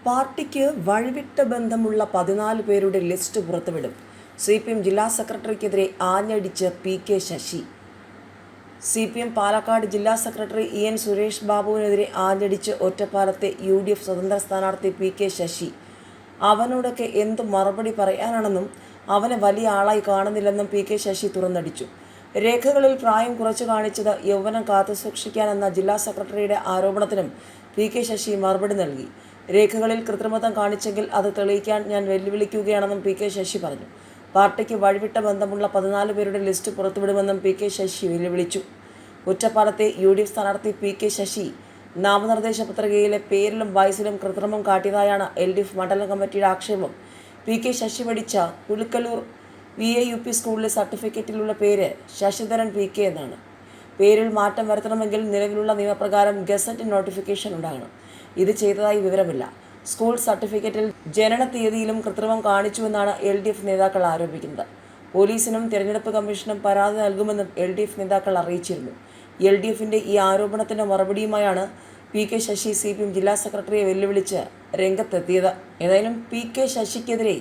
പാർട്ടിക്ക് വഴിവിട്ട ബന്ധമുള്ള 14 പേരുടെ ലിസ്റ്റ് പുറത്തുവിടും. CPM ജില്ലാ സെക്രട്ടറിക്കെതിരെ ആഞ്ഞടിച്ച് പി.കെ. ശശി. CPM പാലക്കാട് ജില്ലാ സെക്രട്ടറി EN സുരേഷ് ബാബുവിനെതിരെ ആഞ്ഞടിച്ച് ഒറ്റപ്പാലത്തെ UDF സ്വതന്ത്ര സ്ഥാനാർത്ഥി പി.കെ. ശശി. അവനോടൊക്കെ എന്തു മറുപടി പറയാനാണെന്നും അവനെ വലിയ ആളായി കാണുന്നില്ലെന്നും പി.കെ. ശശി തുറന്നടിച്ചു. രേഖകളിൽ പ്രായം കുറച്ചു കാണിച്ചത് യൗവനം കാത്തുസൂക്ഷിക്കാനെന്ന ജില്ലാ സെക്രട്ടറിയുടെ ആരോപണത്തിനും പി.കെ. ശശി മറുപടി നൽകി. രേഖകളിൽ കൃത്രിമത്വം കാണിച്ചെങ്കിൽ അത് തെളിയിക്കാൻ ഞാൻ വെല്ലുവിളിക്കുകയാണെന്നും പി.കെ. ശശി പറഞ്ഞു. പാർട്ടിക്ക് വഴിവിട്ട ബന്ധമുള്ള 14 പേരുടെ ലിസ്റ്റ് പുറത്തുവിടുമെന്നും പി.കെ. ശശി വെല്ലുവിളിച്ചു. ഒറ്റപ്പാലത്തെ UDF സ്ഥാനാർത്ഥി പി.കെ. ശശി നാമനിർദ്ദേശ പത്രികയിലെ പേരിലും വയസ്സിലും കൃത്രിമം കാട്ടിയതായാണ് LDF മണ്ഡലം കമ്മിറ്റിയുടെ ആക്ഷേപം. പി.കെ. ശശി പഠിച്ച പുലിക്കലൂർ VAUP സ്കൂളിലെ സർട്ടിഫിക്കറ്റിലുള്ള പേര് ശശിധരൻ PK എന്നാണ്. പേരിൽ മാറ്റം വരുത്തണമെങ്കിൽ നിലവിലുള്ള നിയമപ്രകാരം ഗസറ്റ് നോട്ടിഫിക്കേഷൻ ഉണ്ടാകണം. ഇത് ചെയ്തതായി വിവരമില്ല. സ്കൂൾ സർട്ടിഫിക്കറ്റിൽ ജനന തീയതിയിലും കൃത്രിമം കാണിച്ചുവെന്നാണ് LDF നേതാക്കൾ ആരോപിക്കുന്നത്. പോലീസിനും തെരഞ്ഞെടുപ്പ് കമ്മീഷനും പരാതി നൽകുമെന്നും LDF നേതാക്കൾ അറിയിച്ചിരുന്നു. LDFിൻ്റെ ഈ ആരോപണത്തിൻ്റെ മറുപടിയുമായാണ് പി.കെ. ശശി CPM ജില്ലാ സെക്രട്ടറിയെ വെല്ലുവിളിച്ച് രംഗത്തെത്തിയത്. ഏതായാലും പി.കെ. ശശിക്കെതിരെ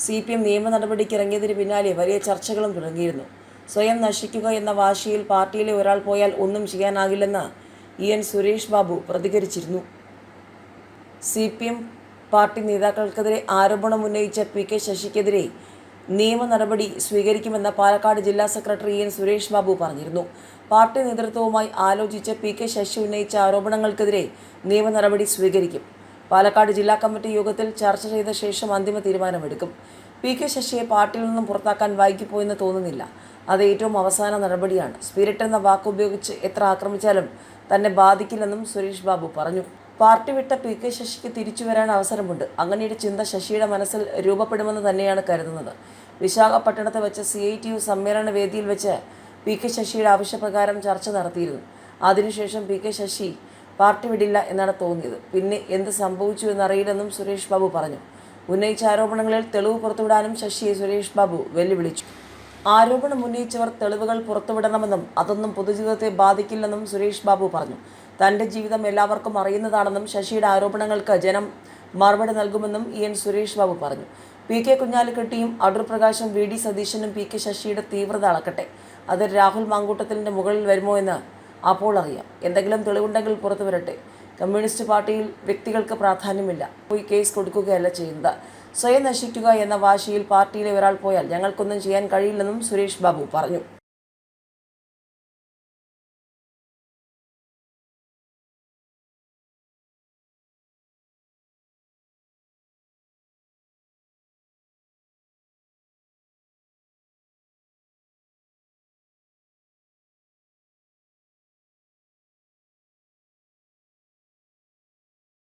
CPM നിയമ നടപടിക്ക് ഇറങ്ങിയതിന് പിന്നാലെ വലിയ ചർച്ചകളും തുടങ്ങിയിരുന്നു. സ്വയം നശിക്കുക എന്ന വാശിയിൽ പാർട്ടിയിലെ ഒരാൾ പോയാൽ ഒന്നും ചെയ്യാനാകില്ലെന്ന് EN സുരേഷ് ബാബു പ്രതികരിച്ചിരുന്നു. CPM പാർട്ടി നേതാക്കൾക്കെതിരെ ആരോപണം ഉന്നയിച്ച പി.കെ. ശശിക്കെതിരെ നിയമ നടപടി സ്വീകരിക്കുമെന്ന് പാലക്കാട് ജില്ലാ സെക്രട്ടറി EN സുരേഷ് ബാബു പറഞ്ഞിരുന്നു. പാർട്ടി നേതൃത്വവുമായി ആലോചിച്ച് പി.കെ. ശശി ഉന്നയിച്ച ആരോപണങ്ങൾക്കെതിരെ നിയമ നടപടി സ്വീകരിക്കും. പാലക്കാട് ജില്ലാ കമ്മിറ്റി യോഗത്തിൽ ചർച്ച ചെയ്ത ശേഷം അന്തിമ തീരുമാനമെടുക്കും. പി.കെ. ശശിയെ പാർട്ടിയിൽ നിന്നും പുറത്താക്കാൻ വൈകിപ്പോയെന്ന് തോന്നുന്നില്ല. അത് ഏറ്റവും അവസാന നടപടിയാണ്. സ്പിരിറ്റ് എന്ന വാക്കുപയോഗിച്ച് എത്ര ആക്രമിച്ചാലും തന്നെ ബാധിക്കില്ലെന്നും സുരേഷ് ബാബു പറഞ്ഞു. പാർട്ടി വിട്ട പി.കെ. ശശിക്ക് തിരിച്ചു വരാൻ അവസരമുണ്ട്. അങ്ങനെയൊരു ചിന്ത ശശിയുടെ മനസ്സിൽ രൂപപ്പെടുമെന്ന് തന്നെയാണ് കരുതുന്നത്. വിശാഖപട്ടണത്ത് വെച്ച് CITU സമ്മേളന വേദിയിൽ വെച്ച് പി.കെ. ശശിയുടെ ആവശ്യപ്രകാരം ചർച്ച നടത്തിയിരുന്നു. അതിനുശേഷം പി.കെ. ശശി പാർട്ടി വിടില്ല എന്നാണ് തോന്നിയത്. പിന്നെ എന്ത് സംഭവിച്ചു എന്നറിയില്ലെന്നും സുരേഷ് ബാബു പറഞ്ഞു. ഉന്നയിച്ച ആരോപണങ്ങളിൽ തെളിവ് പുറത്തുവിടാനും ശശിയെ സുരേഷ് ബാബു വെല്ലുവിളിച്ചു. ആരോപണം ഉന്നയിച്ചവർ തെളിവുകൾ പുറത്തുവിടണമെന്നും അതൊന്നും പൊതുജീവിതത്തെ ബാധിക്കില്ലെന്നും സുരേഷ് ബാബു പറഞ്ഞു. തൻ്റെ ജീവിതം എല്ലാവർക്കും അറിയുന്നതാണെന്നും ശശിയുടെ ആരോപണങ്ങൾക്ക് ജനം മറുപടി നൽകുമെന്നും EN സുരേഷ് ബാബു പറഞ്ഞു. PK കുഞ്ഞാലിക്കുട്ടിയും അടൂർ പ്രകാശും VD സതീശനും പി.കെ. ശശിയുടെ തീവ്രത അളക്കട്ടെ. അത് രാഹുൽ മാങ്കൂട്ടത്തിലിൻ്റെ മുകളിൽ വരുമോ എന്ന് അപ്പോൾ അറിയാം. എന്തെങ്കിലും തെളിവുണ്ടെങ്കിൽ പുറത്തു വരട്ടെ. കമ്മ്യൂണിസ്റ്റ് പാർട്ടിയിൽ വ്യക്തികൾക്ക് പ്രാധാന്യമില്ല. പോയി കേസ് കൊടുക്കുകയല്ല ചെയ്യുന്നത്. സ്വയം നശിക്കുക എന്ന വാശിയിൽ പാർട്ടിയിലെ ഒരാൾ പോയാൽ ഞങ്ങൾക്കൊന്നും ചെയ്യാൻ കഴിയില്ലെന്നും സുരേഷ് ബാബു പറഞ്ഞു.